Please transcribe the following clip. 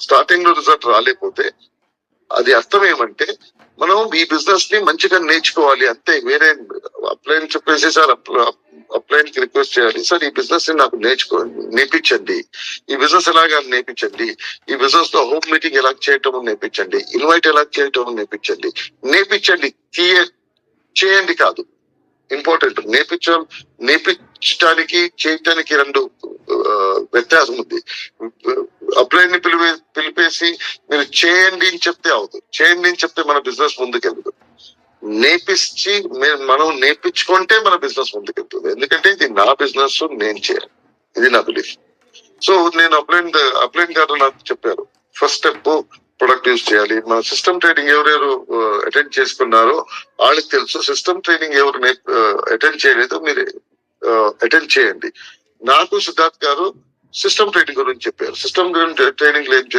Starting లో result రాలేకపోతే అది అర్థం ఏమంటే మనం ఈ బిజినెస్ ని మంచిగా నేర్చుకోవాలి అంతే. వేరే అప్లైన్ చెప్పేసి సార్ అప్లైన్ కి రిక్వెస్ట్ చేయాలి, సార్ ఈ బిజినెస్ ని నాకు నేర్పించండి, ఈ బిజినెస్ ఎలాగా నేర్పించండి, ఈ బిజినెస్ లో హోమ్ మీటింగ్ ఎలా చేయటం నేర్పించండి, ఇన్వైట్ ఎలా చేయటం నేర్పించండి చేయండి కాదు ఇంపార్టెంట్. నేర్పించడానికి చేయటానికి రెండు వ్యత్యాసం ఉంది. అప్లైన్ ని పిలిపేసి మీరు చేయండి అని చెప్తే అవుతుంది, చేయండి అని చెప్తే మన బిజినెస్ ముందుకెళ్తుంది. మనం నేర్పించుకుంటే మన బిజినెస్ ముందుకెళ్తుంది. ఎందుకంటే ఇది నా బిజినెస్, నేను చేయాలి, ఇది నా బిలీఫ్. సో నేను అప్లైన్ గారు నాకు చెప్పారు, ఫస్ట్ స్టెప్ ప్రొడక్ట్ యూజ్ చేయాలి. మన సిస్టమ్ ట్రైనింగ్ ఎవరెవరు అటెండ్ చేసుకున్నారో వాళ్ళకి తెలుసు. సిస్టమ్ ట్రైనింగ్ ఎవరు అటెండ్ చేయలేదో మీరు అటెండ్ చేయండి. నాకు సిద్ధార్థ్ గారు సిస్టమ్ ట్రైనింగ్ గురించి చెప్పారు. సిస్టమ్ ట్రైనింగ్ లో ఏం